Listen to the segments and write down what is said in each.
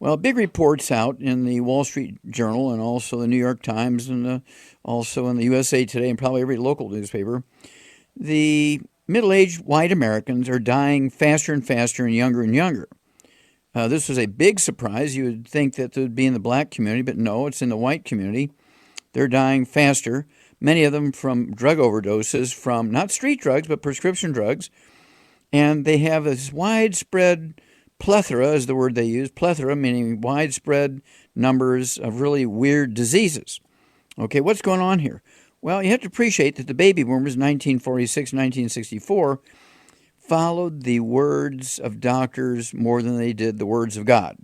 Well, big reports out in the Wall Street Journal and also the New York Times and also in the USA Today and probably every local newspaper. The middle-aged white Americans are dying faster and faster and younger. This was a big surprise. You would think that it would be in the black community, but no, it's in the white community. They're dying faster, many of them from drug overdoses, from not street drugs, but prescription drugs. And they have this widespread plethora, is the word they use, plethora meaning widespread numbers of really weird diseases. Okay, what's going on here? Well, you have to appreciate that the baby boomers, 1946, 1964, followed the words of doctors more than they did the words of God.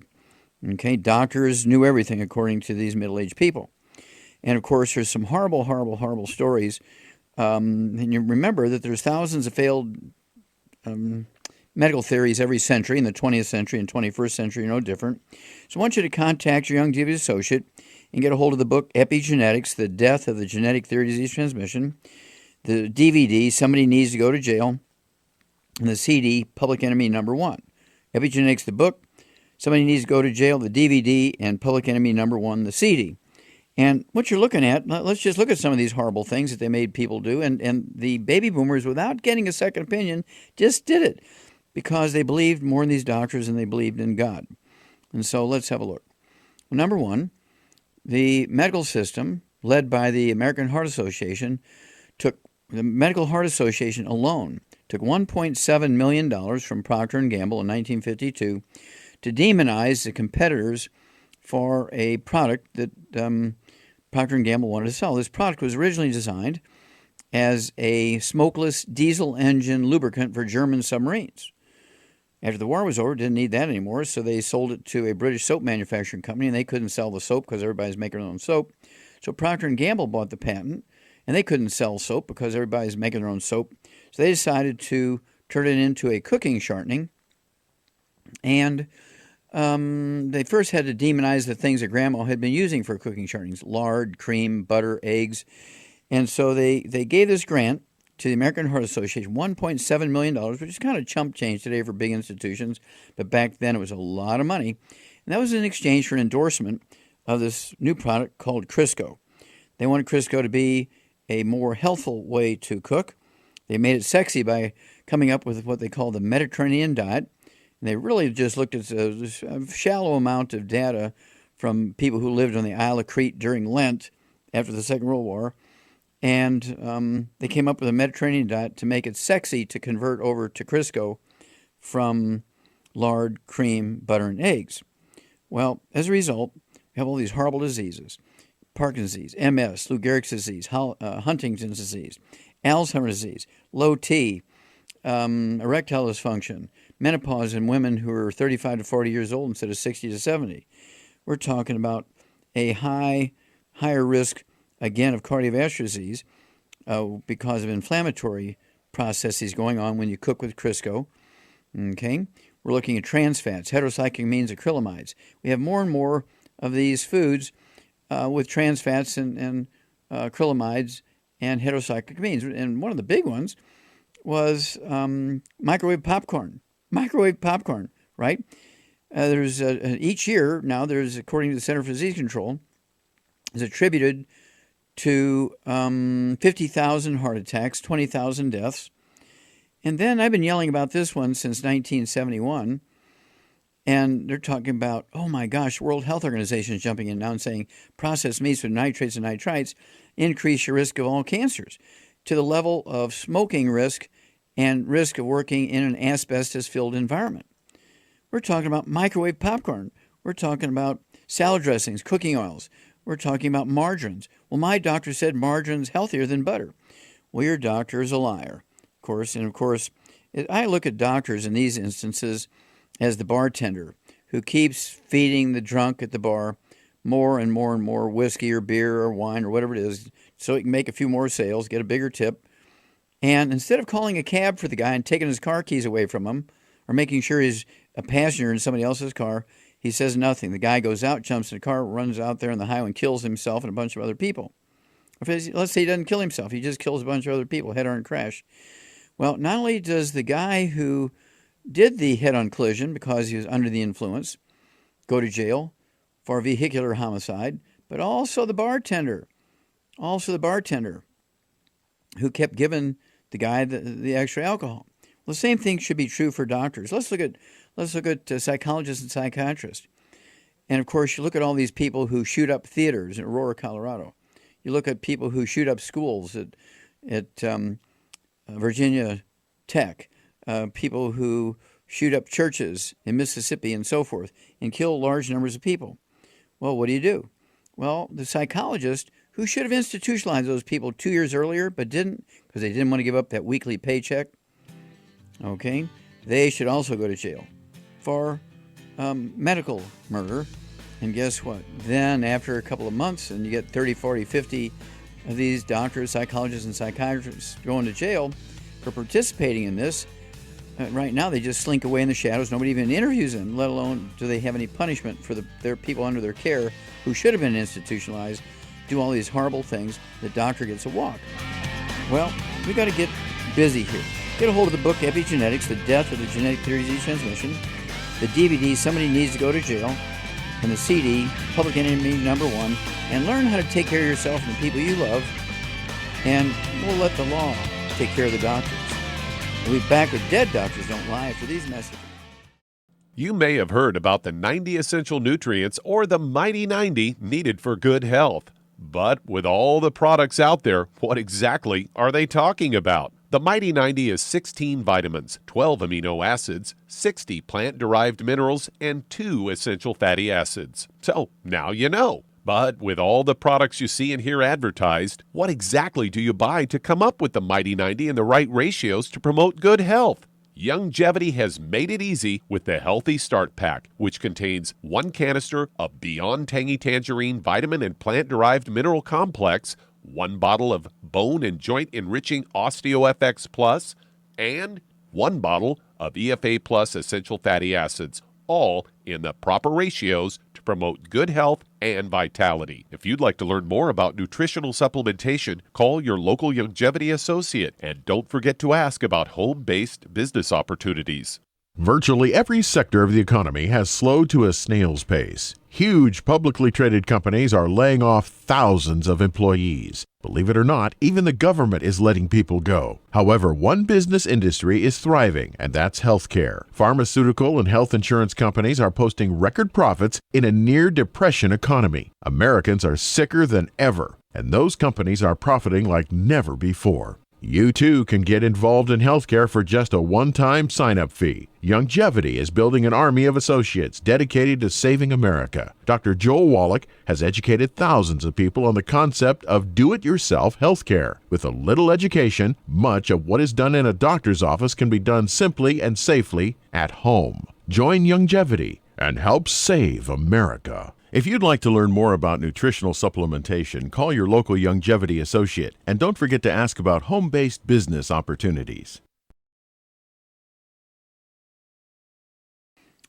Okay, doctors knew everything according to these middle-aged people. And of course, there's some horrible stories. And you remember that there's thousands of failed medical theories every century. In the 20th century and 21st century, no different. So I want you to contact your young DV associate and get a hold of the book Epigenetics, The Death of the Genetic Theory of Disease Transmission, the DVD, Somebody Needs to Go to Jail, and the CD, Public Enemy Number 1. Epigenetics, the book, Somebody Needs to Go to Jail, the DVD, and Public Enemy Number 1, the CD. And what you're looking at, let's just look at some of these horrible things that they made people do. And the baby boomers, without getting a second opinion, just did it because they believed more in these doctors than they believed in God. And so let's have a look. Well, number one, the medical system, led by the American Heart Association, the Medical Heart Association alone took $1.7 million from Procter & Gamble in 1952 to demonize the competitors for a product that Procter & Gamble wanted to sell. This product was originally designed as a smokeless diesel engine lubricant for German submarines. After the war was over, didn't need that anymore, so they sold it to a British soap manufacturing company, and they couldn't sell the soap because everybody's making their own soap. So Procter & Gamble bought the patent, and they couldn't sell soap because everybody's making their own soap. So they decided to turn it into a cooking shortening, and they first had to demonize the things that Grandma had been using for cooking shortenings: lard, cream, butter, eggs. And so they gave this grant to the American Heart Association, $1.7 million, which is kind of chump change today for big institutions, but back then it was a lot of money. And that was in exchange for an endorsement of this new product called Crisco. They wanted Crisco to be a more healthful way to cook. They made it sexy by coming up with what they call the Mediterranean diet. And they really just looked at a shallow amount of data from people who lived on the Isle of Crete during Lent after the Second World War. And they came up with a Mediterranean diet to make it sexy to convert over to Crisco from lard, cream, butter, and eggs. Well, as a result, we have all these horrible diseases: Parkinson's disease, MS, Lou Gehrig's disease, Huntington's disease, Alzheimer's disease, low T, erectile dysfunction, menopause in women who are 35 to 40 years old instead of 60 to 70. We're talking about a higher risk, again, of cardiovascular disease because of inflammatory processes going on when you cook with Crisco. Okay, we're looking at trans fats, heterocyclic amines, acrylamides. We have more and more of these foods with trans fats and acrylamides and heterocyclic amines. And one of the big ones was microwave popcorn. Microwave popcorn, right? There's each year now, there's, according to the Center for Disease Control, is attributed to 50,000 heart attacks, 20,000 deaths. And then I've been yelling about this one since 1971, and they're talking about, oh my gosh, World Health Organization is jumping in now and saying processed meats with nitrates and nitrites increase your risk of all cancers to the level of smoking risk and risk of working in an asbestos-filled environment. We're talking about microwave popcorn. We're talking about salad dressings, cooking oils. We're talking about margarines. Well, my doctor said margarine's healthier than butter. Well, your doctor is a liar, of course. And, of course, I look at doctors in these instances as the bartender who keeps feeding the drunk at the bar more and more and more whiskey or beer or wine or whatever it is so he can make a few more sales, get a bigger tip. And instead of calling a cab for the guy and taking his car keys away from him or making sure he's a passenger in somebody else's car, he says nothing. The guy goes out, jumps in the car, runs out there on the highway and kills himself and a bunch of other people. Let's say he doesn't kill himself. He just kills a bunch of other people, head-on crash. Well, not only does the guy who did the head-on collision because he was under the influence go to jail for vehicular homicide, but also the bartender. Who kept giving the guy the extra alcohol. Well, the same thing should be true for doctors. Let's look at psychologists and psychiatrists. And of course, you look at all these people who shoot up theaters in Aurora, Colorado. You look at people who shoot up schools at Virginia Tech, people who shoot up churches in Mississippi and so forth, and kill large numbers of people. Well, what do? Well, the psychologist who should have institutionalized those people 2 years earlier but didn't because they didn't want to give up that weekly paycheck, okay, they should also go to jail for medical murder. And guess what? Then after a couple of months, and you get 30, 40, 50 of these doctors, psychologists, and psychiatrists going to jail for participating in this. Right now, they just slink away in the shadows. Nobody even interviews them, let alone do they have any punishment for their people under their care who should have been institutionalized, do all these horrible things. The doctor gets a walk. Well, we got to get busy here. Get a hold of the book, Epigenetics, The Death of the Genetic Theory of Disease Transmission, the DVD, Somebody Needs to Go to Jail, and the CD, Public Enemy Number 1, and learn how to take care of yourself and the people you love, and we'll let the law take care of the doctors. We'll be back with Dead Doctors Don't Lie after these messages. You may have heard about the 90 essential nutrients or the Mighty 90 needed for good health. But with all the products out there, what exactly are they talking about? The Mighty 90 is 16 vitamins, 12 amino acids, 60 plant-derived minerals, and 2 essential fatty acids. So now you know. But with all the products you see and hear advertised, what exactly do you buy to come up with the Mighty 90 and the right ratios to promote good health? Youngevity has made it easy with the Healthy Start Pack, which contains 1 canister of Beyond Tangy Tangerine Vitamin and Plant-Derived Mineral Complex, 1 bottle of Bone and Joint Enriching OsteoFX Plus, and 1 bottle of EFA Plus Essential Fatty Acids, all in the proper ratios to promote good health and vitality. If you'd like to learn more about nutritional supplementation, call your local Youngevity associate, and don't forget to ask about home-based business opportunities. Virtually every sector of the economy has slowed to a snail's pace. Huge publicly traded companies are laying off thousands of employees. Believe it or not, even the government is letting people go. However, one business industry is thriving, and that's healthcare. Pharmaceutical and health insurance companies are posting record profits in a near-depression economy. Americans are sicker than ever, and those companies are profiting like never before. You too can get involved in healthcare for just a one-time sign-up fee. Youngevity is building an army of associates dedicated to saving America. Dr. Joel Wallach has educated thousands of people on the concept of do-it-yourself healthcare. With a little education, much of what is done in a doctor's office can be done simply and safely at home. Join Youngevity and help save America. If you'd like to learn more about nutritional supplementation, call your local Youngevity associate, and don't forget to ask about home-based business opportunities.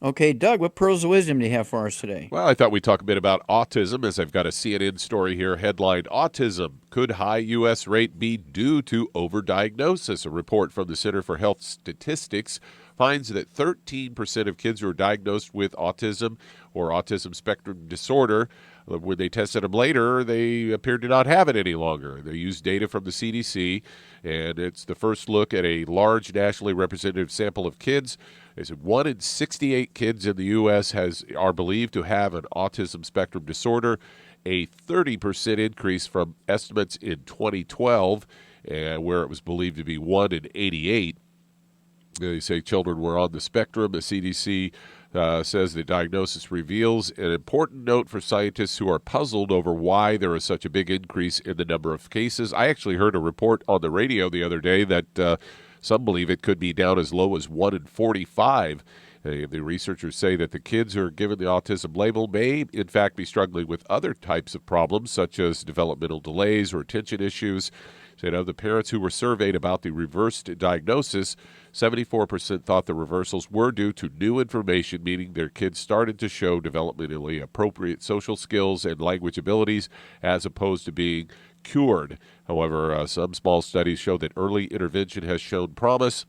Okay, Doug, what pearls of wisdom do you have for us today? Well, I thought we'd talk a bit about autism, as I've got a CNN story here headlined, Autism, Could High U.S. Rate Be Due to Overdiagnosis? A report from the Center for Health Statistics finds that 13% of kids who are diagnosed with autism or autism spectrum disorder, when they tested them later, they appeared to not have it any longer. They used data from the CDC, and it's the first look at a large nationally representative sample of kids. They said 1 in 68 kids in the U.S. are believed to have an autism spectrum disorder, a 30% increase from estimates in 2012, where it was believed to be 1 in 88. They say children were on the spectrum. The CDC says the diagnosis reveals an important note for scientists who are puzzled over why there is such a big increase in the number of cases. I actually heard a report on the radio the other day that some believe it could be down as low as 1 in 45. The researchers say that the kids who are given the autism label may, in fact, be struggling with other types of problems, such as developmental delays or attention issues. Said of the parents who were surveyed about the reversed diagnosis, 74% thought the reversals were due to new information, meaning their kids started to show developmentally appropriate social skills and language abilities as opposed to being cured. However, some small studies show that early intervention has shown promise.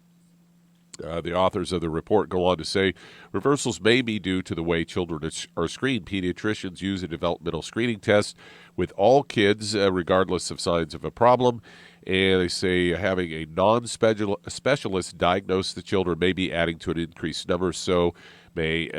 The authors of the report go on to say reversals may be due to the way children are screened. Pediatricians use a developmental screening test with all kids, regardless of signs of a problem. And they say having a non-specialist diagnose the children may be adding to an increased number, so may,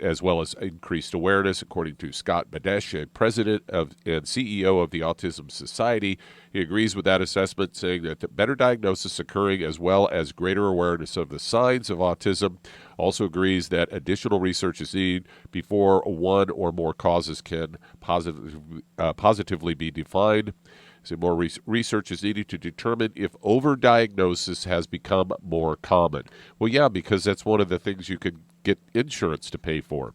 as well as increased awareness, according to Scott Badesh, president and CEO of the Autism Society. He agrees with that assessment, saying that the better diagnosis occurring as well as greater awareness of the signs of autism. Also agrees that additional research is needed before one or more causes can positively be defined. So more research is needed to determine if overdiagnosis has become more common. Well, yeah, because that's one of the things you could get insurance to pay for.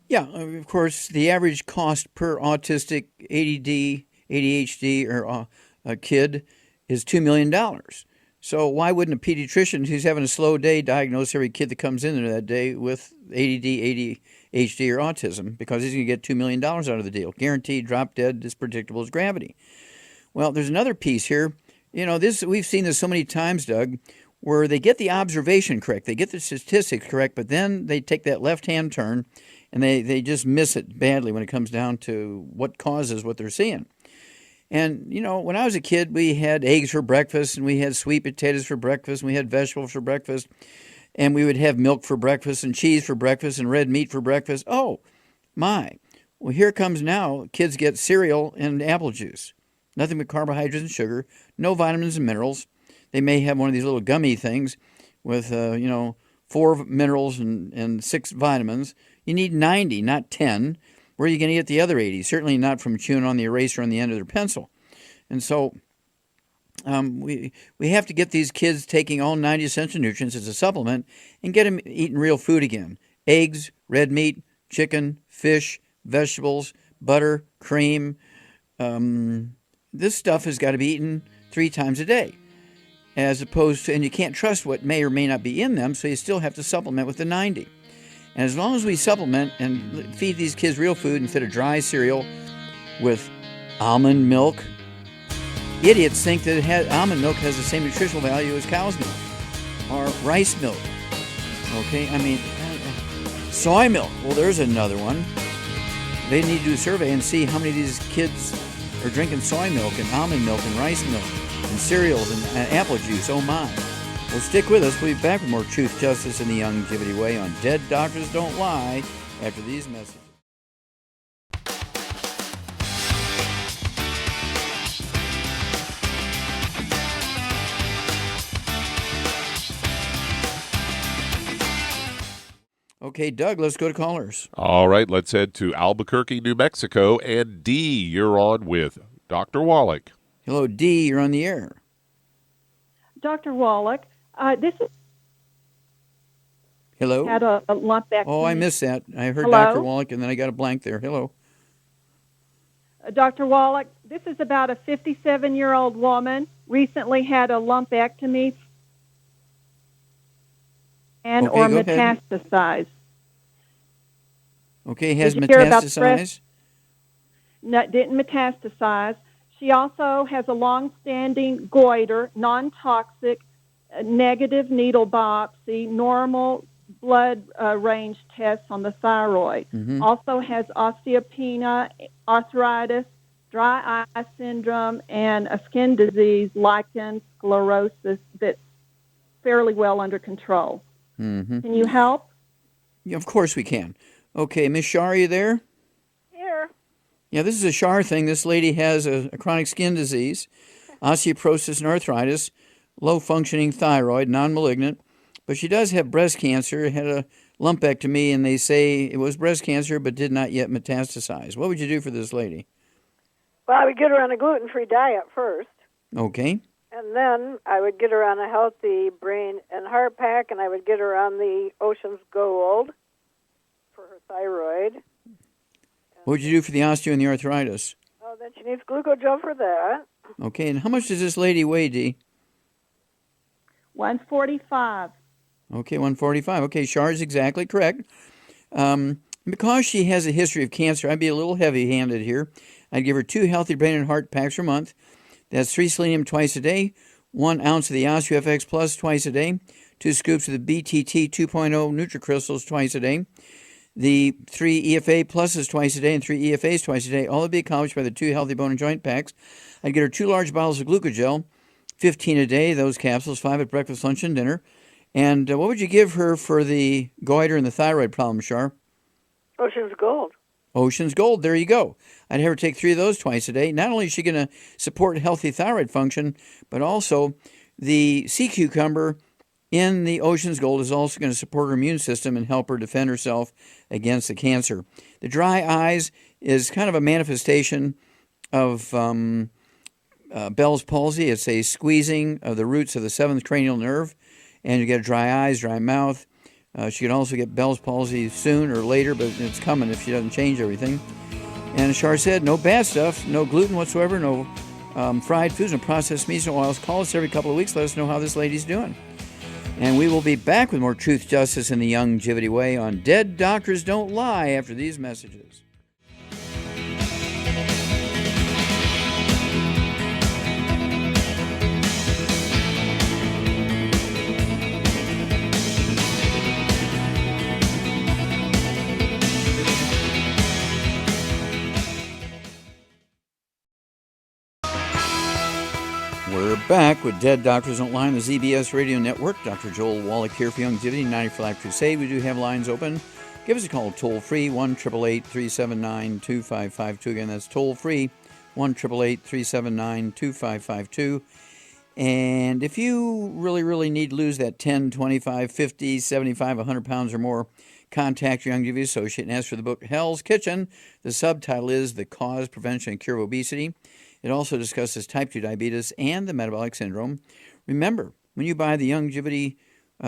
Yeah, of course, the average cost per autistic ADD, ADHD, or a kid is $2 million. So why wouldn't a pediatrician who's having a slow day diagnose every kid that comes in there that day with ADD, ADHD, or autism? Because he's going to get $2 million out of the deal. Guaranteed, drop dead, as predictable as gravity. Well, there's another piece here. You know, we've seen this so many times, Doug, where they get the observation correct, they get the statistics correct, but then they take that left-hand turn and they just miss it badly when it comes down to what causes what they're seeing. And, you know, when I was a kid, we had eggs for breakfast, and we had sweet potatoes for breakfast, and we had vegetables for breakfast, and we would have milk for breakfast, and cheese for breakfast, and red meat for breakfast. Oh, my. Well, here comes now, kids get cereal and apple juice. Nothing but carbohydrates and sugar, no vitamins and minerals. They may have one of these little gummy things with, 4 minerals and 6 vitamins. You need 90, not 10. Where are you going to get the other 80? Certainly not from chewing on the eraser on the end of their pencil. And so we have to get these kids taking all 90 essential nutrients as a supplement and get them eating real food again. Eggs, red meat, chicken, fish, vegetables, butter, cream. This stuff has got to be eaten 3 times a day. As opposed to, and you can't trust what may or may not be in them, so you still have to supplement with the 90. And as long as we supplement and feed these kids real food instead of dry cereal with almond milk, idiots think that almond milk has the same nutritional value as cow's milk or rice milk. Okay, I mean, soy milk. Well, there's another one. They need to do a survey and see how many of these kids are drinking soy milk and almond milk and rice milk and cereals and apple juice. Oh, my. Well, stick with us. We'll be back with more Truth, Justice, and the Longevity Way on Dead Doctors Don't Lie after these messages. Okay, Doug, let's go to callers. All right, let's head to Albuquerque, New Mexico. And D, you're on with Dr. Wallach. Hello, D, you're on the air. Dr. Wallach, this is... Hello? Had a lumpectomy. Oh, I missed that. I heard Hello? Dr. Wallach, and then I got a blank there. Hello. Dr. Wallach, this is about a 57-year-old woman, recently had a lumpectomy or metastasized. Okay, has Did you hear about metastasized? No, didn't metastasize. She also has a long-standing goiter, non-toxic, negative needle biopsy, normal blood range tests on the thyroid. Mm-hmm. Also has osteopenia, arthritis, dry eye syndrome, and a skin disease, lichen sclerosis, that's fairly well under control. Mm-hmm. Can you help? Yeah, of course we can. Okay, Miss Shar, are you there? Here. Yeah, this is a Shar thing. This lady has a chronic skin disease, osteoporosis and arthritis, low-functioning thyroid, non-malignant, but she does have breast cancer, had a lumpectomy, and they say it was breast cancer but did not yet metastasize. What would you do for this lady? Well, I would get her on a gluten-free diet first. Okay. And then I would get her on a healthy brain and heart pack, and I would get her on the Ocean's Gold for her thyroid. What would you do for the osteo and the arthritis? Oh, then she needs glucogel for that. Okay, and how much does this lady weigh, Dee? 145. Okay, 145. Okay, Shar is exactly correct. Because she has a history of cancer, I'd be a little heavy-handed here. I'd give her 2 healthy brain and heart packs per month. That's 3 selenium twice a day, 1 ounce of the OsteoFX Plus twice a day, 2 scoops of the BTT 2.0 NutriCrystals twice a day, the 3 EFA pluses twice a day, and 3 EFAs twice a day. All would be accomplished by the 2 healthy bone and joint packs. I'd get her 2 large bottles of glucogel, 15 a day, those capsules, 5 at breakfast, lunch, and dinner. And what would you give her for the goiter and the thyroid problem, Shar? Ocean's Gold. Ocean's Gold, there you go. I'd have her take 3 of those twice a day. Not only is she going to support healthy thyroid function, but also the sea cucumber in the Ocean's Gold is also going to support her immune system and help her defend herself against the cancer. The dry eyes is kind of a manifestation of Bell's palsy. It's a squeezing of the roots of the 7th cranial nerve, and you get dry eyes, dry mouth. She could also get Bell's palsy soon or later, but it's coming if she doesn't change everything. And as Shar said, no bad stuff, no gluten whatsoever, no fried foods, no processed meats, no oils. Call us every couple of weeks. Let us know how this lady's doing. And we will be back with more truth, justice, and the Youngevity way on Dead Doctors Don't Lie after these messages. We're back with Dead Doctors Don't Lie on the ZBS Radio Network. Dr. Joel Wallach here for Youngevity, 90 for Life Crusade. We do have lines open. Give us a call toll-free, 1-888-379-2552. Again, that's toll-free, 1-888-379-2552. And if you really need to lose that 10, 25, 50, 75, 100 pounds or more, contact your Youngevity associate and ask for the book Hell's Kitchen. The subtitle is The Cause, Prevention, and Cure of Obesity. It also discusses type 2 diabetes and the metabolic syndrome. Remember, when you buy the Youngevity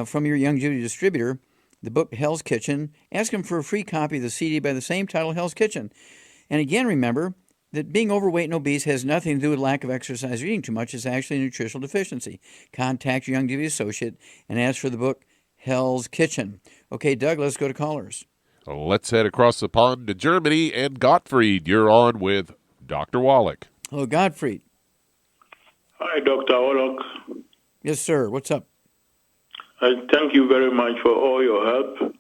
from your Youngevity distributor, the book Hell's Kitchen, ask them for a free copy of the CD by the same title, Hell's Kitchen. And again, remember that being overweight and obese has nothing to do with lack of exercise or eating too much. It's actually a nutritional deficiency. Contact your Youngevity associate and ask for the book Hell's Kitchen. Okay, Doug, let's go to callers. Let's head across the pond to Germany. And Gottfried, you're on with Dr. Wallach. Hello, Gottfried. Hi, Dr. Wallach. Yes, sir. What's up? Thank you very much for all your help.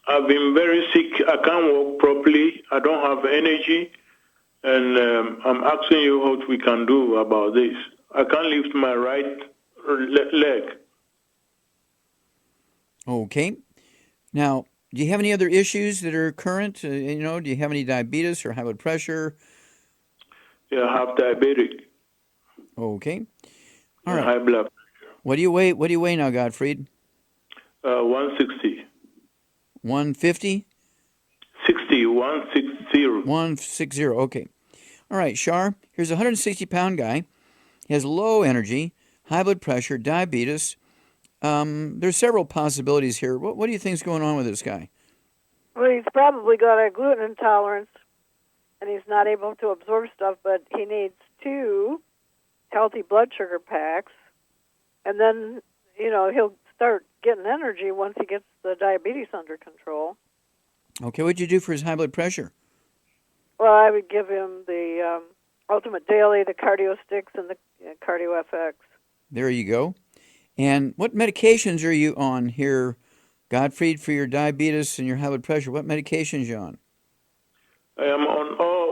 I've been very sick. I can't walk properly. I don't have energy. And I'm asking you what we can do about this. I can't lift my right leg. Okay. Now, do you have any other issues that are current? Do you have any diabetes or high blood pressure? Yeah, I have diabetic. Okay. All right. High blood pressure. What do you weigh? What do you weigh now, Gottfried? 160. 150? 160. 160. Okay. All right, Shar. Here's a 160-pound guy. He has low energy, high blood pressure, diabetes. There's several possibilities here. What do you think's going on with this guy? Well, he's probably got a gluten intolerance, and he's not able to absorb stuff, but he needs 2 healthy blood sugar packs, and then, he'll start getting energy once he gets the diabetes under control. Okay, what'd you do for his high blood pressure? Well, I would give him the Ultimate Daily, the Cardio Sticks, and the Cardio FX. There you go. And what medications are you on here, Gottfried, for your diabetes and your high blood pressure? What medications are you on? I am on all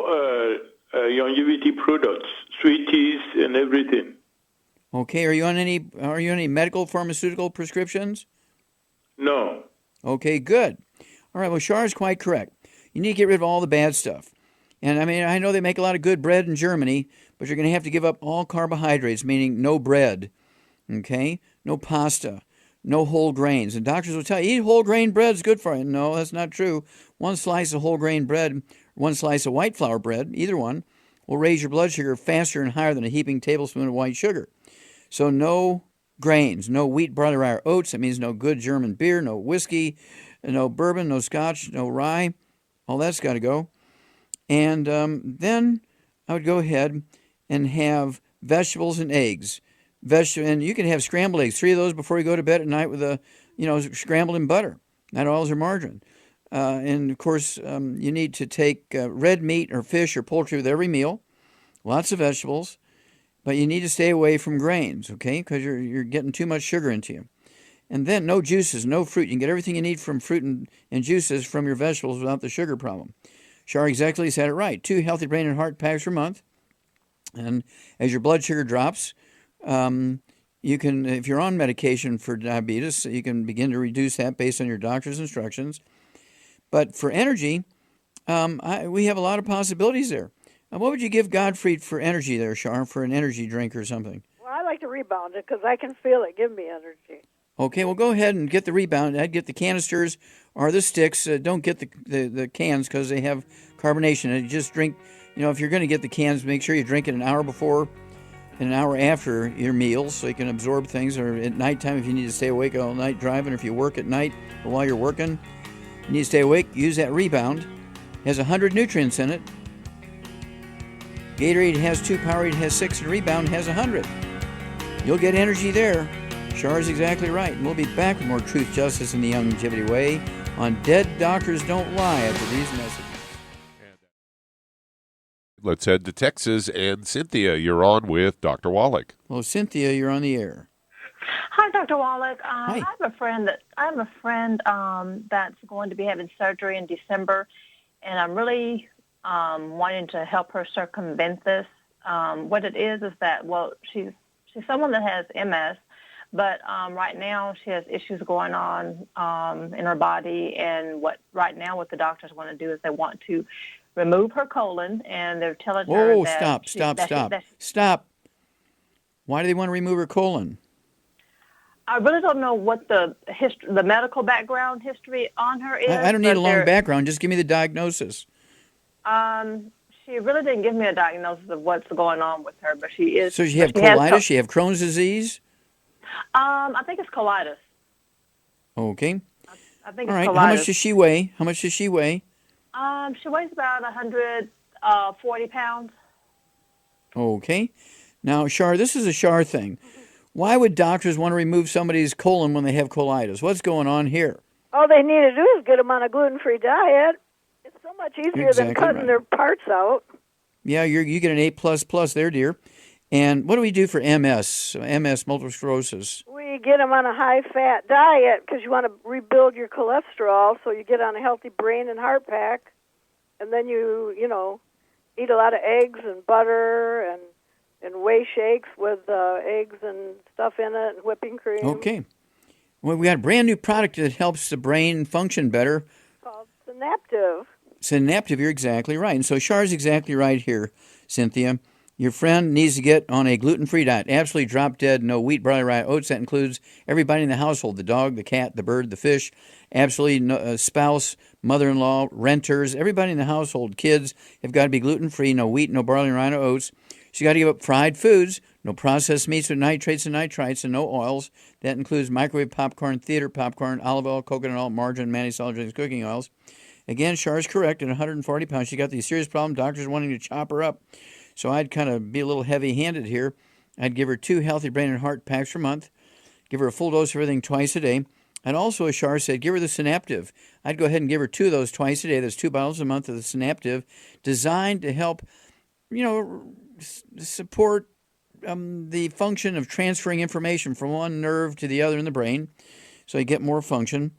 Youngevity products, sweet teas, and everything. Okay. Are you on any medical pharmaceutical prescriptions? No. Okay, good. All right, well, Shar is quite correct. You need to get rid of all the bad stuff. And I know they make a lot of good bread in Germany, but you're going to have to give up all carbohydrates, meaning no bread, okay? No pasta, no whole grains. And doctors will tell you, eat whole grain bread is good for you. No, that's not true. One slice of whole grain bread, one slice of white flour bread, either one, will raise your blood sugar faster and higher than a heaping tablespoon of white sugar. So no grains, no wheat, barley, rye, or oats. That means no good German beer, no whiskey, no bourbon, no scotch, no rye. All that's got to go. And then I would go ahead and have vegetables and eggs. And you can have scrambled eggs, 3 of those before you go to bed at night with scrambled in butter, not oils or margarine. And of course, you need to take red meat or fish or poultry with every meal, lots of vegetables, But you need to stay away from grains, okay? Because you're getting too much sugar into you. And then no juices, no fruit. You can get everything you need from fruit and juices from your vegetables without the sugar problem. Shar exactly said it right. 2 healthy brain and heart packs per month. And as your blood sugar drops, you can, if you're on medication for diabetes, you can begin to reduce that based on your doctor's instructions. But for energy, we have a lot of possibilities there. What would you give Godfrey for energy there, Shar, for an energy drink or something? Well, I like to rebound it because I can feel it give me energy. Okay, well, go ahead and get the rebound. I'd get the canisters or the sticks. Don't get the cans because they have carbonation. And just drink, if you're going to get the cans, make sure you drink it an hour before and an hour after your meals so you can absorb things. Or at nighttime if you need to stay awake all night driving. Or if you work at night or while you're working, you need to stay awake, use that rebound. It has 100 nutrients in it. Gatorade has 2, Powerade has 6, and Rebound has 100. You'll get energy there. Char is exactly right. And we'll be back with more Truth, Justice, and the Longevity Way on Dead Doctors Don't Lie after these messages. Let's head to Texas. And Cynthia, you're on with Dr. Wallach. Well, Cynthia, you're on the air. Hi, Dr. Wallach. Hi. I have a friend that's going to be having surgery in December, and I'm really wanting to help her circumvent this. What it is that, well, she's someone that has MS, but right now she has issues going on in her body, and what the doctors want to do is they want to remove her colon, and they're telling her that... Stop. Why do they want to remove her colon? I really don't know what the medical background history on her is. I don't need a long background. Just give me the diagnosis. She really didn't give me a diagnosis of what's going on with her, but she is... So she have colitis? She have Crohn's disease? I think it's colitis. Okay. I think all it's right. colitis. How much does she weigh? She weighs about 140 pounds. Okay. Now, Shar, this is a Shar thing. Why would doctors want to remove somebody's colon when they have colitis? What's going on here? All they need to do is get them on a gluten-free diet. It's so much easier than cutting their parts out. Yeah, you get an A++ there, dear. And what do we do for MS, multiple sclerosis? We get them on a high-fat diet because you want to rebuild your cholesterol, so you get on a healthy brain and heart pack, and then you eat a lot of eggs and butter and whey shakes with eggs and stuff in it and whipping cream. Okay. Well, we got a brand new product that helps the brain function better. It's called Synaptive. Synaptive, you're exactly right. And so Char's exactly right here, Cynthia. Your friend needs to get on a gluten-free diet. Absolutely drop dead, no wheat, barley, rye, oats. That includes everybody in the household, the dog, the cat, the bird, the fish. Absolutely no, spouse, mother-in-law, renters, everybody in the household, kids have got to be gluten-free, no wheat, no barley, rye, no oats. She's got to give up fried foods, no processed meats with nitrates and nitrites, and no oils. That includes microwave popcorn, theater popcorn, olive oil, coconut oil, margarine, mayonnaise, solid drinks, cooking oils. Again, Char is correct. At 140 pounds, she got these serious problems. Doctors wanting to chop her up. So I'd kind of be a little heavy-handed here. I'd give her 2 healthy brain and heart packs per month. Give her a full dose of everything twice a day. And also, as Char said, give her the Synaptive. I'd go ahead and give her 2 of those twice a day. That's 2 bottles a month of the Synaptive, designed to help, support the function of transferring information from one nerve to the other in the brain, so you get more function.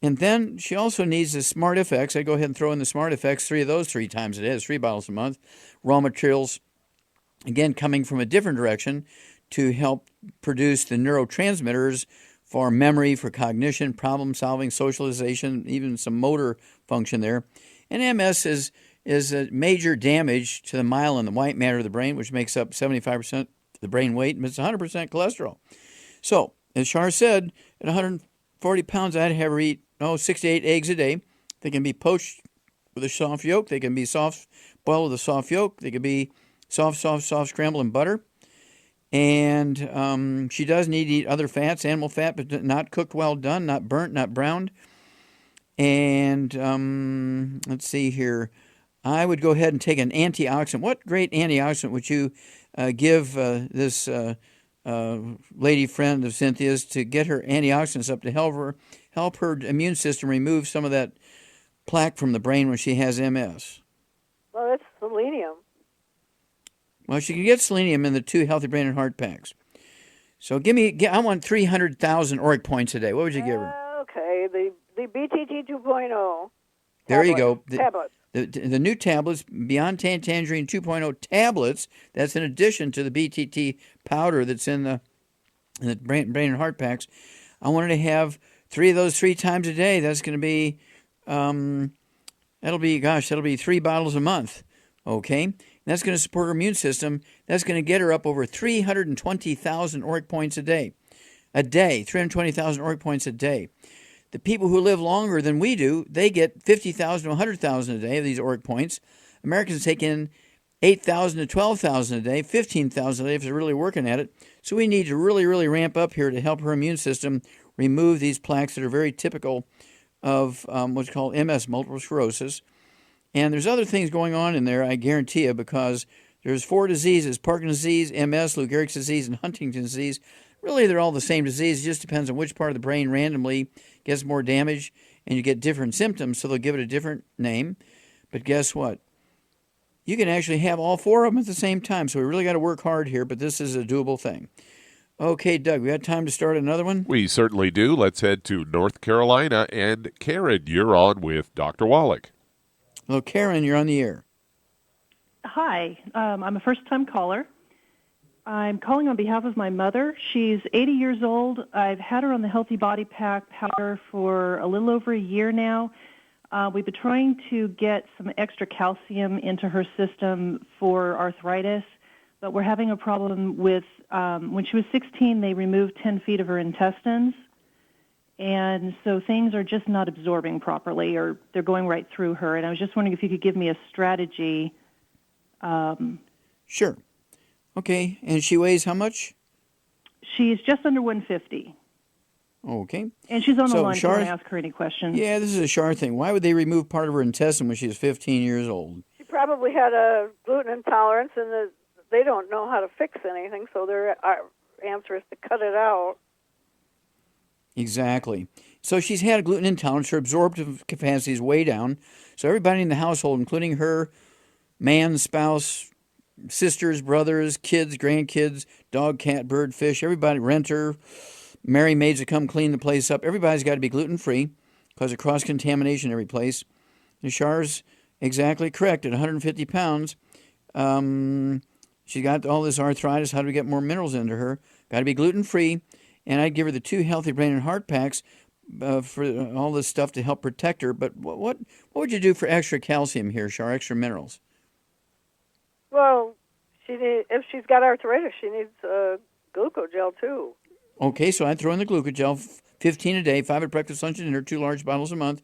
And then she also needs the Smart FX. I go ahead and throw in the Smart FX, 3 of those 3 times a day. That's 3 bottles a month. Raw materials, again, coming from a different direction to help produce the neurotransmitters for memory, for cognition, problem solving, socialization, even some motor function there. And MS is a major damage to the myelin, the white matter of the brain, which makes up 75% of the brain weight, and it's 100% cholesterol. So, as Char said, at 140 pounds, I'd have her eat 6 to 8 eggs a day. They can be poached with a soft yolk. They can be soft boiled with a soft yolk. They can be soft scrambled in butter. And she does need to eat other fats, animal fat, but not cooked well done, not burnt, not browned. And let's see here. I would go ahead and take an antioxidant. What great antioxidant would you give this lady friend of Cynthia's to get her antioxidants up to help her immune system remove some of that plaque from the brain when she has MS? Well, it's selenium. Well, she can get selenium in the 2 Healthy Brain and Heart packs. So I want 300,000 ORIC points a day. What would you give her? Okay, the BTT 2.0. There you go. Tablets. The new tablets, Beyond Tangerine 2.0 tablets, that's in addition to the BTT powder that's in the brain and heart packs. I wanted to have 3 of those 3 times a day. That's going to be, that'll be 3 bottles a month. Okay? And that's going to support her immune system. That's going to get her up over 320,000 ORIC points a day. 320,000 ORIC points a day. The people who live longer than we do, they get 50,000 to 100,000 a day of these ORIC points. Americans take in 8,000 to 12,000 a day, 15,000 a day if they're really working at it. So we need to really, really ramp up here to help her immune system remove these plaques that are very typical of what's called MS, multiple sclerosis. And there's other things going on in there, I guarantee you, because there's 4 diseases: Parkinson's disease, MS, Lou Gehrig's disease, and Huntington's disease. Really, they're all the same disease. It just depends on which part of the brain randomly gets more damage, and you get different symptoms, so they'll give it a different name. But guess what? You can actually have all 4 of them at the same time, so we really got to work hard here, but this is a doable thing. Okay, Doug, we got time to start another one? We certainly do. Let's head to North Carolina. And Karen, you're on with Dr. Wallach. Hello, Karen, you're on the air. Hi, I'm a first-time caller. I'm calling on behalf of my mother. She's 80 years old. I've had her on the Healthy Body Pack powder for a little over a year now. We've been trying to get some extra calcium into her system for arthritis, but we're having a problem with, when she was 16, they removed 10 feet of her intestines, and so things are just not absorbing properly, or they're going right through her, and I was just wondering if you could give me a strategy. Sure. Okay, and she weighs how much? She's just under 150. Okay. And she's on the line. Can I ask her any questions? Yeah, this is a Char thing. Why would they remove part of her intestine when she was 15 years old? She probably had a gluten intolerance, and they don't know how to fix anything, so their answer is to cut it out. Exactly. So she's had a gluten intolerance. Her absorptive capacity is way down. So everybody in the household, including her man, spouse, sisters, brothers, kids, grandkids, dog, cat, bird, fish, everybody, renter, merry maids that come clean the place up, everybody's got to be gluten-free because of cross-contamination every place. And Char's exactly correct. At 150 pounds, she got all this arthritis. How do we get more minerals into her? Got to be gluten-free. And I'd give her the 2 Healthy Brain and Heart packs for all this stuff to help protect her. But what would you do for extra calcium here, Char, extra minerals? Well, if she's got arthritis, she needs glucogel, too. Okay, so I'd throw in the glucogel, 15 a day, 5 at breakfast, lunch, and dinner, 2 large bottles a month.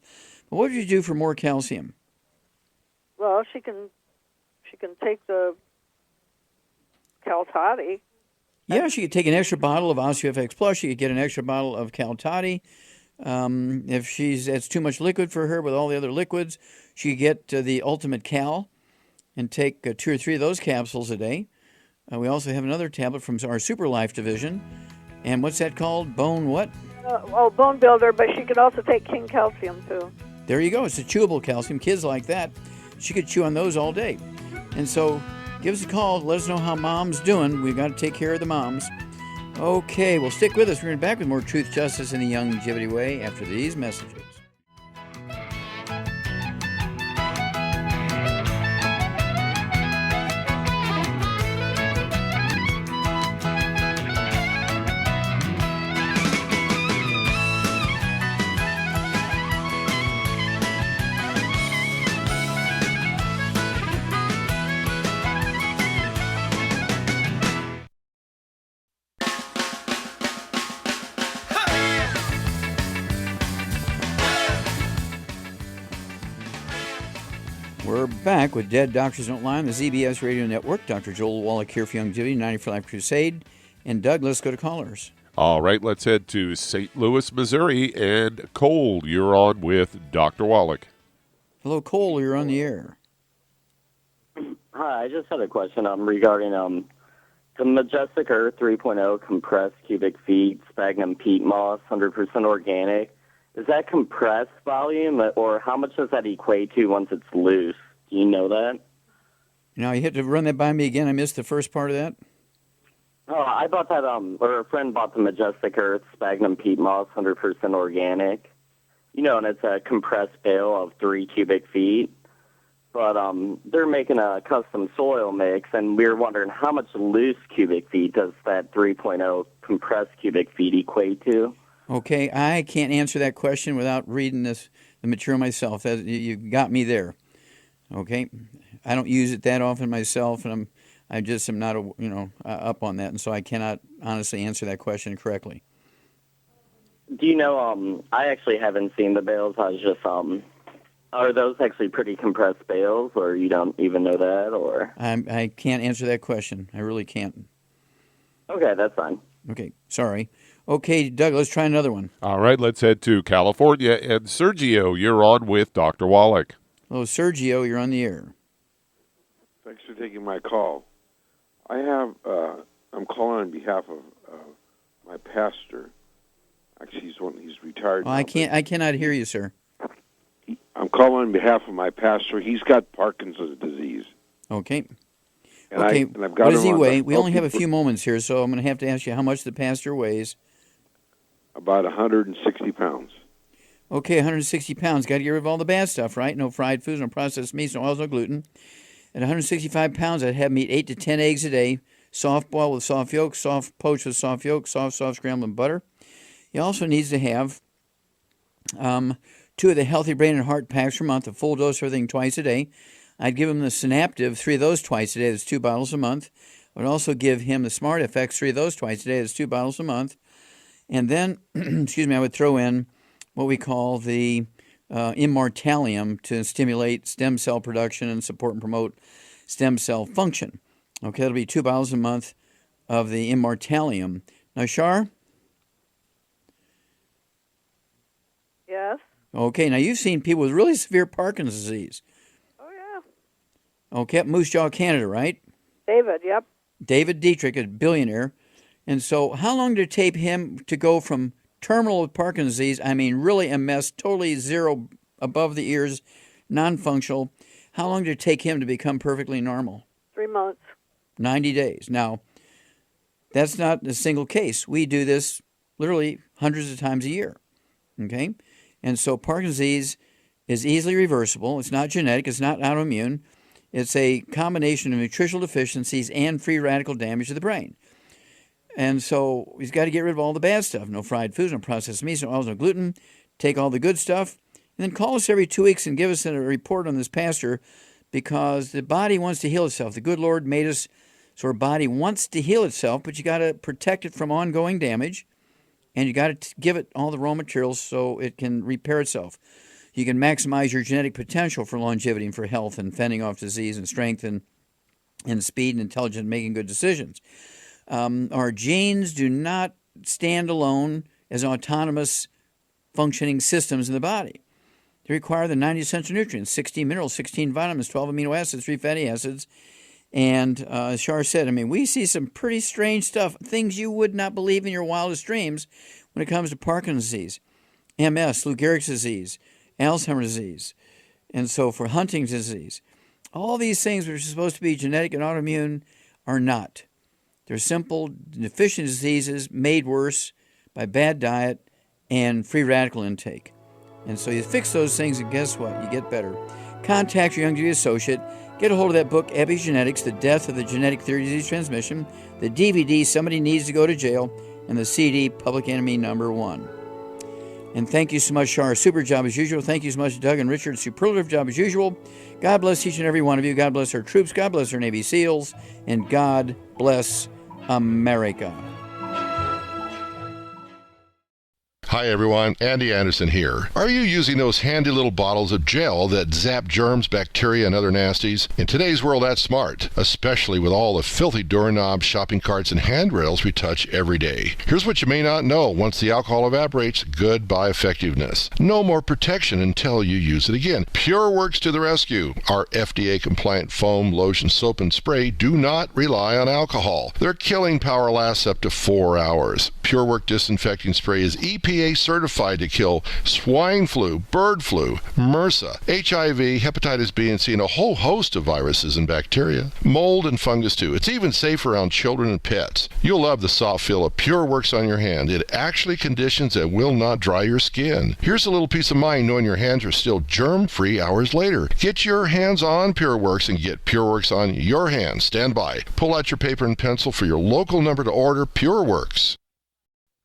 But what would you do for more calcium? Well, she can take the Caltati. Yeah, she could take an extra bottle of OsteoFX Plus. She could get an extra bottle of Caltati. If it's too much liquid for her with all the other liquids, she could get the Ultimate Cal and take 2 or 3 of those capsules a day. We also have another tablet from our Super Life division. And what's that called? Bone what? Bone Builder, but she could also take King Calcium, too. There you go. It's a chewable calcium. Kids like that. She could chew on those all day. And so give us a call. Let us know how Mom's doing. We've got to take care of the moms. Okay, well, stick with us. We're going to be back with more Truth, Justice, and the Longevity Way after these messages. We're back with Dead Doctors Don't Lie on the ZBS Radio Network. Dr. Joel Wallach here for Longevity, 90 for Life Crusade. And Doug, let's go to callers. All right, let's head to St. Louis, Missouri. And Cole, you're on with Dr. Wallach. Hello, Cole, you're on the air. Hi, I just had a question regarding the Majestic Earth 3.0 compressed cubic feet, sphagnum peat moss, 100% organic. Is that compressed volume, or how much does that equate to once it's loose? Do you know that? Now, you have to run that by me again. I missed the first part of that. Oh, I bought that, or a friend bought the Majestic Earth Sphagnum peat moss, 100% organic. And it's a compressed bale of 3 cubic feet. But they're making a custom soil mix, and we were wondering how much loose cubic feet does that 3.0 compressed cubic feet equate to? Okay, I can't answer that question without reading the material myself. You got me there. Okay, I don't use it that often myself, and I just am not up on that, and so I cannot honestly answer that question correctly. Do you know? I actually haven't seen the bales. I was just are those actually pretty compressed bales, or you don't even know that, or? I can't answer that question. I really can't. Okay, that's fine. Okay, sorry. Okay, Doug, let's try another one. All right, let's head to California. And Sergio, you're on with Dr. Wallach. Hello, Sergio, you're on the air. Thanks for taking my call. I'm calling on behalf of my pastor. Actually, he's retired. Well, I cannot hear you, sir. I'm calling on behalf of my pastor. He's got Parkinson's disease. Okay. And okay. I've got what does he him weigh? We only have a few moments here, so I'm going to have to ask you how much the pastor weighs. About 160 pounds. Okay, 160 pounds. Got to get rid of all the bad stuff, right? No fried foods, no processed meats, no oils, no gluten. At 165 pounds, I'd have him eat 8 to 10 eggs a day, soft boiled with soft yolk, soft poached with soft yolk, soft scrambled in butter. He also needs to have 2 of the Healthy Brain and Heart packs per month, a full dose of everything twice a day. I'd give him the Synaptive, 3 of those twice a day. That's 2 bottles a month. I would also give him the Smart FX, 3 of those twice a day. That's 2 bottles a month. And then, I would throw in what we call the Immortalium to stimulate stem cell production and support and promote stem cell function. Okay, that'll be 2 bottles a month of the Immortalium. Now, Shar? Yes? Okay, now you've seen people with really severe Parkinson's disease. Oh, yeah. Okay, Moose Jaw, Canada, right? David, yep. David Dietrich, a billionaire. And so how long did it take him to go from terminal with Parkinson's disease, I mean really a mess, totally zero above the ears, non-functional, how long did it take him to become perfectly normal? 3 months. 90 days. Now, that's not a single case. We do this literally hundreds of times a year, okay? And so Parkinson's disease is easily reversible. It's not genetic. It's not autoimmune. It's a combination of nutritional deficiencies and free radical damage to the brain. And so he's got to get rid of all the bad stuff. No fried foods, no processed meats, no oils, no gluten. Take all the good stuff. And then call us every 2 weeks and give us a report on this pastor, because the body wants to heal itself. The good Lord made us so our body wants to heal itself, but you got to protect it from ongoing damage, and you got to give it all the raw materials so it can repair itself. You can maximize your genetic potential for longevity and for health and fending off disease and strength and speed and intelligence, making good decisions. Our genes do not stand alone as autonomous functioning systems in the body. They require the 90 essential nutrients, 16 minerals, 16 vitamins, 12 amino acids, 3 fatty acids. And as Shar said, I mean, we see some pretty strange stuff, things you would not believe in your wildest dreams when it comes to Parkinson's disease, MS, Lou Gehrig's disease, Alzheimer's disease, and so for Huntington's disease. All these things which are supposed to be genetic and autoimmune are not. They're simple deficient diseases made worse by bad diet and free radical intake. And so you fix those things, and guess what? You get better. Contact your young duty associate. Get a hold of that book, Epigenetics, The Death of the Genetic Theory of Disease Transmission, the DVD, Somebody Needs to Go to Jail, and the CD, Public Enemy #1. And thank you so much, Shar. Super job as usual. Thank you so much, Doug and Richard. Superlative job as usual. God bless each and every one of you. God bless our troops. God bless our Navy SEALs. And God bless America. Hi everyone, Andy Anderson here. Are you using those handy little bottles of gel that zap germs, bacteria, and other nasties? In today's world, that's smart, especially with all the filthy doorknobs, shopping carts, and handrails we touch every day. Here's what you may not know. Once the alcohol evaporates, goodbye effectiveness. No more protection until you use it again. Pure Works to the rescue. Our FDA-compliant foam, lotion, soap, and spray do not rely on alcohol. Their killing power lasts up to 4 hours. Pure Work disinfecting spray is EPA FDA certified to kill swine flu, bird flu, MRSA, HIV, hepatitis B and C, and a whole host of viruses and bacteria. Mold and fungus too. It's even safe around children and pets. You'll love the soft feel of PureWorks on your hand. It actually conditions and will not dry your skin. Here's a little peace of mind knowing your hands are still germ-free hours later. Get your hands on PureWorks and get PureWorks on your hands. Stand by. Pull out your paper and pencil for your local number to order. PureWorks.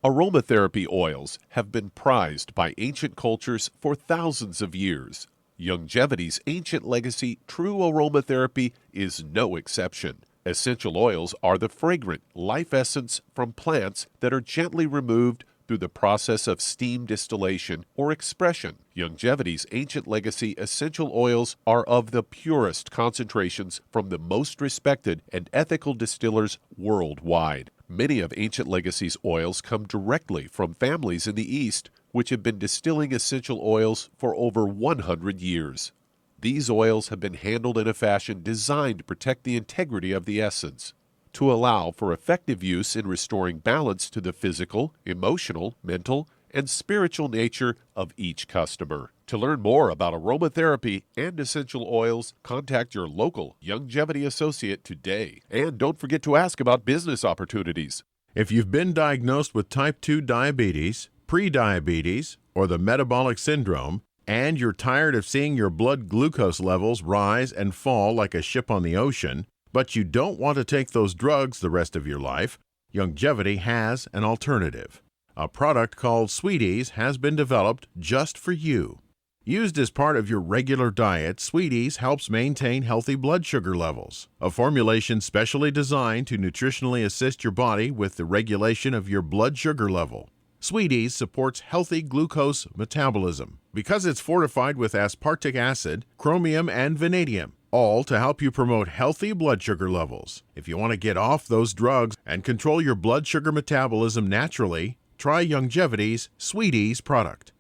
Aromatherapy oils have been prized by ancient cultures for thousands of years. Longevity's ancient legacy, true aromatherapy, is no exception. Essential oils are the fragrant life essence from plants that are gently removed through the process of steam distillation or expression. Longevity's ancient legacy essential oils are of the purest concentrations from the most respected and ethical distillers worldwide. Many of Ancient Legacy's oils come directly from families in the East, which have been distilling essential oils for over 100 years. These oils have been handled in a fashion designed to protect the integrity of the essence, to allow for effective use in restoring balance to the physical, emotional, mental, and spiritual nature of each customer. To learn more about aromatherapy and essential oils, contact your local Longevity associate today. And don't forget to ask about business opportunities. If you've been diagnosed with type 2 diabetes, prediabetes, or the metabolic syndrome, and you're tired of seeing your blood glucose levels rise and fall like a ship on the ocean, but you don't want to take those drugs the rest of your life, Longevity has an alternative. A product called Sweeties has been developed just for you. Used as part of your regular diet, Sweeties helps maintain healthy blood sugar levels. A formulation specially designed to nutritionally assist your body with the regulation of your blood sugar level. Sweeties supports healthy glucose metabolism because it's fortified with aspartic acid, chromium, and vanadium, all to help you promote healthy blood sugar levels. If you want to get off those drugs and control your blood sugar metabolism naturally, try Longevity's Sweeties product.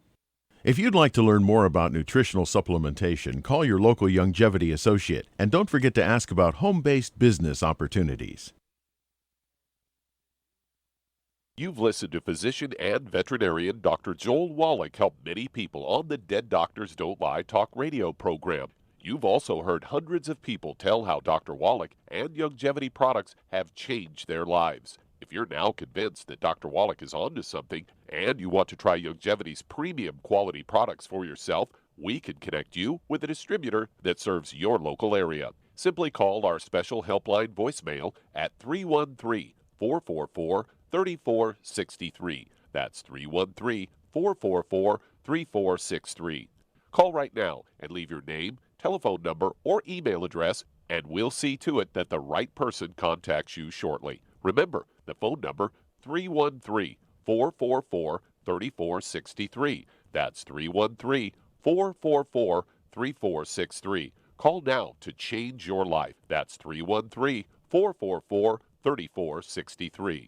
If you'd like to learn more about nutritional supplementation, call your local Longevity associate, and don't forget to ask about home-based business opportunities. You've listened to physician and veterinarian Dr. Joel Wallach help many people on the Dead Doctors Don't Lie talk radio program. You've also heard hundreds of people tell how Dr. Wallach and Longevity products have changed their lives. If you're now convinced that Dr. Wallach is onto something and you want to try Longevity's premium quality products for yourself, we can connect you with a distributor that serves your local area. Simply call our special helpline voicemail at 313-444-3463. That's 313-444-3463. Call right now and leave your name, telephone number, or email address, and we'll see to it that the right person contacts you shortly. Remember, the phone number, 313-444-3463. That's 313-444-3463. Call now to change your life. That's 313-444-3463.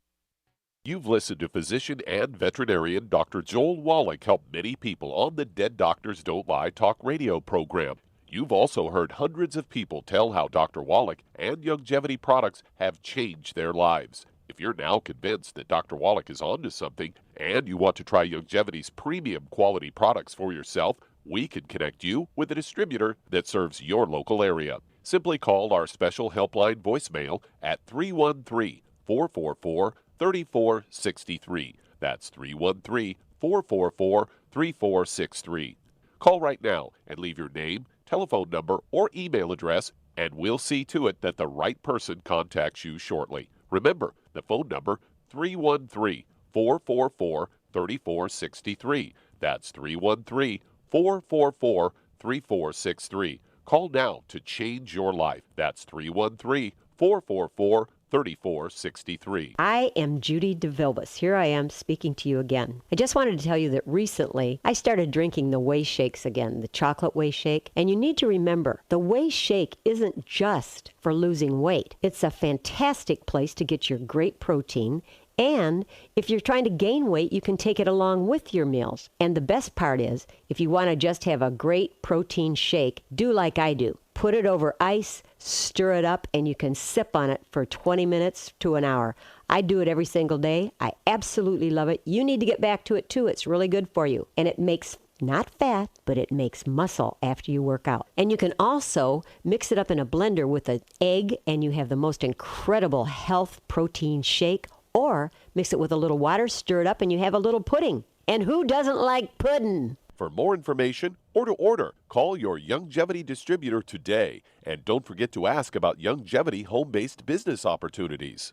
You've listened to physician and veterinarian Dr. Joel Wallach help many people on the Dead Doctors Don't Lie talk radio program. You've also heard hundreds of people tell how Dr. Wallach and Longevity products have changed their lives. If you're now convinced that Dr. Wallach is onto something and you want to try Longevity's premium quality products for yourself, we can connect you with a distributor that serves your local area. Simply call our special helpline voicemail at 313-444-3463. That's 313-444-3463. Call right now and leave your name, telephone number, or email address, and we'll see to it that the right person contacts you shortly. Remember, the phone number, 313-444-3463. That's 313-444-3463. Call now to change your life. That's 313-444-3463. I am Judy DeVilbus. Here I am speaking to you again. I just wanted to tell you that recently I started drinking the Whey Shakes again, the chocolate Whey Shake. And you need to remember, the Whey Shake isn't just for losing weight. It's a fantastic place to get your great protein. And if you're trying to gain weight, you can take it along with your meals. And the best part is, if you want to just have a great protein shake, do like I do. Put it over ice, stir it up, and you can sip on it for 20 minutes to an hour. I do it every single day. I absolutely love it. You need to get back to it too. It's really good for you. And it makes not fat, but it makes muscle after you work out. And you can also mix it up in a blender with an egg, and you have the most incredible health protein shake. Or mix it with a little water, stir it up, and you have a little pudding. And who doesn't like pudding? For more information or to order, call your Youngevity distributor today. And don't forget to ask about Youngevity home-based business opportunities.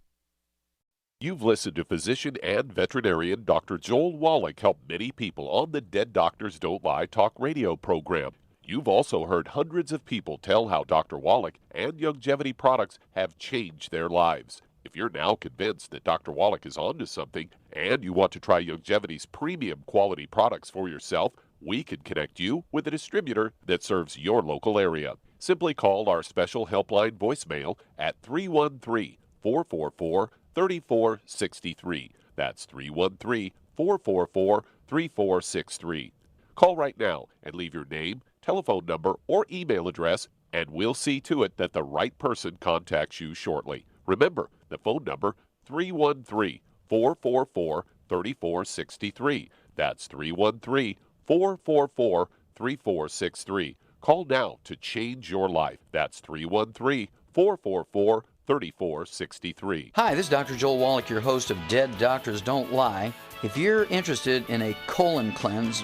You've listened to physician and veterinarian Dr. Joel Wallach help many people on the Dead Doctors Don't Lie talk radio program. You've also heard hundreds of people tell how Dr. Wallach and Youngevity products have changed their lives. If you're now convinced that Dr. Wallach is onto something and you want to try Youngevity's premium quality products for yourself, we can connect you with a distributor that serves your local area. Simply call our special helpline voicemail at 313-444-3463. That's 313-444-3463. Call right now and leave your name, telephone number, or email address, and we'll see to it that the right person contacts you shortly. Remember, the phone number, 313-444-3463. That's 313-444-3463. Call now to change your life. That's 313-444-3463. Hi, this is Dr. Joel Wallach, your host of Dead Doctors Don't Lie. If you're interested in a colon cleanse,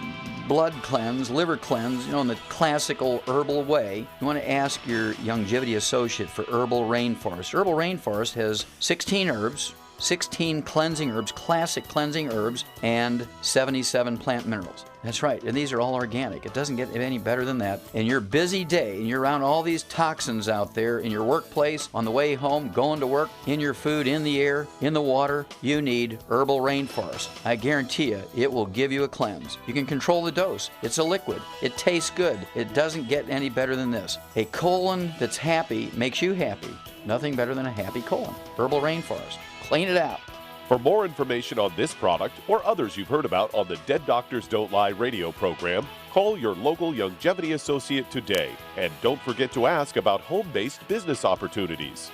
blood cleanse, liver cleanse, in the classical herbal way, you want to ask your Youngevity associate for Herbal Rainforest. Herbal Rainforest has 16 herbs, 16 cleansing herbs, classic cleansing herbs, and 77 plant minerals. That's right, and these are all organic. It doesn't get any better than that. In your busy day, and you're around all these toxins out there in your workplace, on the way home, going to work, in your food, in the air, in the water, you need Herbal Rainforest. I guarantee you, it will give you a cleanse. You can control the dose. It's a liquid. It tastes good. It doesn't get any better than this. A colon that's happy makes you happy. Nothing better than a happy colon. Herbal Rainforest. Clean it out. For more information on this product or others you've heard about on the Dead Doctors Don't Lie radio program, call your local Youngevity associate today. And don't forget to ask about home-based business opportunities.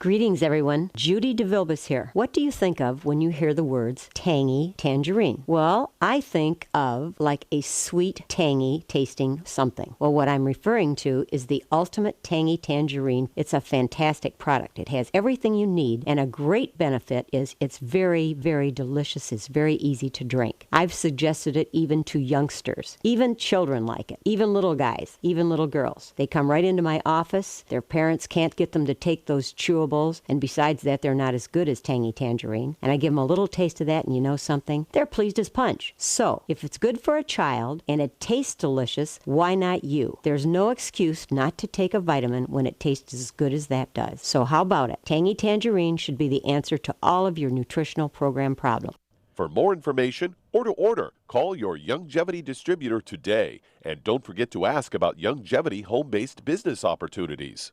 Greetings, everyone. Judy DeVilbus here. What do you think of when you hear the words tangy tangerine? Well, I think of like a sweet, tangy tasting something. Well, what I'm referring to is the Ultimate Tangy Tangerine. It's a fantastic product. It has everything you need, and a great benefit is it's very, very delicious. It's very easy to drink. I've suggested it even to youngsters. Even children like it. Even little guys. Even little girls. They come right into my office. Their parents can't get them to take those chewables. And besides that, they're not as good as Tangy Tangerine. And I give them a little taste of that, and you know something? They're pleased as punch. So, if it's good for a child and it tastes delicious, why not you? There's no excuse not to take a vitamin when it tastes as good as that does. So how about it? Tangy Tangerine should be the answer to all of your nutritional program problems. For more information or to order, call your Youngevity distributor today. And don't forget to ask about Youngevity home-based business opportunities.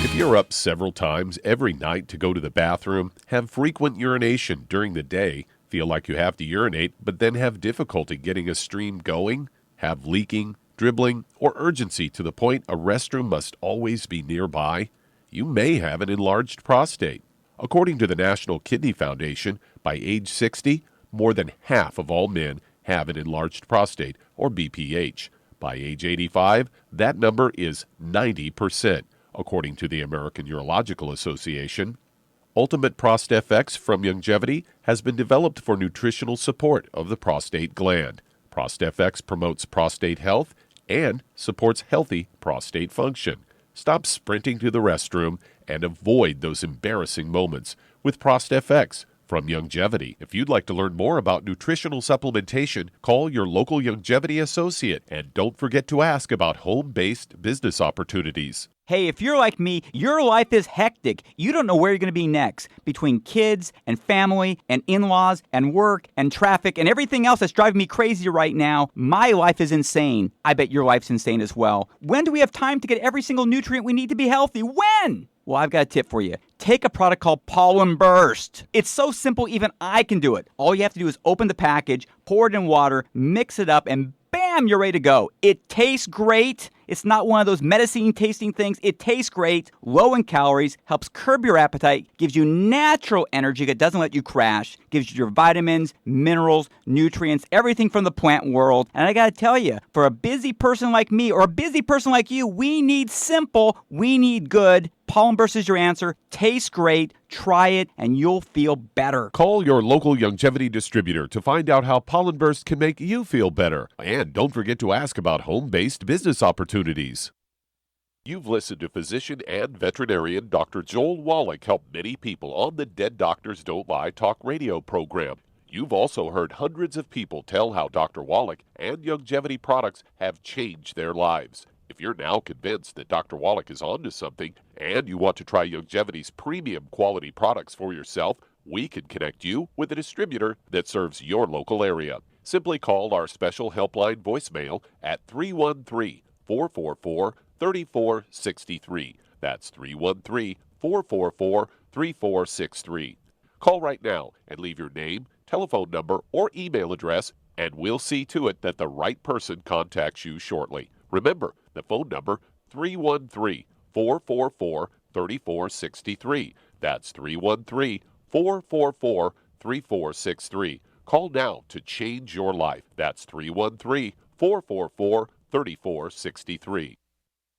If you're up several times every night to go to the bathroom, have frequent urination during the day, feel like you have to urinate but then have difficulty getting a stream going, have leaking, dribbling, or urgency to the point a restroom must always be nearby, you may have an enlarged prostate. According to the National Kidney Foundation, by age 60, more than half of all men have an enlarged prostate, or BPH. By age 85, that number is 90%. According to the American Urological Association. Ultimate ProstFX from Youngevity has been developed for nutritional support of the prostate gland. ProstFX promotes prostate health and supports healthy prostate function. Stop sprinting to the restroom and avoid those embarrassing moments with ProstFX from Youngevity. If you'd like to learn more about nutritional supplementation, call your local Youngevity associate and don't forget to ask about home-based business opportunities. Hey, if you're like me, your life is hectic. You don't know where you're going to be next. Between kids and family and in-laws and work and traffic and everything else that's driving me crazy right now, my life is insane. I bet your life's insane as well. When do we have time to get every single nutrient we need to be healthy? When? Well, I've got a tip for you. Take a product called Pollen Burst. It's so simple, even I can do it. All you have to do is open the package, pour it in water, mix it up, and bam, bam, you're ready to go. It tastes great. It's not one of those medicine tasting things. It tastes great, low in calories, helps curb your appetite, gives you natural energy that doesn't let you crash, gives you your vitamins, minerals, nutrients, everything from the plant world. And I got to tell you, for a busy person like me or a busy person like you, we need simple, we need good. Pollen Burst is your answer. Tastes great. Try it, and you'll feel better. Call your local longevity distributor to find out how Pollen Burst can make you feel better. And don't forget to ask about home-based business opportunities. You've listened to physician and veterinarian Dr. Joel Wallach help many people on the Dead Doctors Don't Lie talk radio program. You've also heard hundreds of people tell how Dr. Wallach and longevity products have changed their lives. If you're now convinced that Dr. Wallach is onto something and you want to try Longevity's premium quality products for yourself, we can connect you with a distributor that serves your local area. Simply call our special helpline voicemail at 313-444-3463. That's 313-444-3463. Call right now and leave your name, telephone number, or email address, and we'll see to it that the right person contacts you shortly. Remember, the phone number, 313-444-3463. That's 313-444-3463. Call now to change your life. That's 313-444-3463.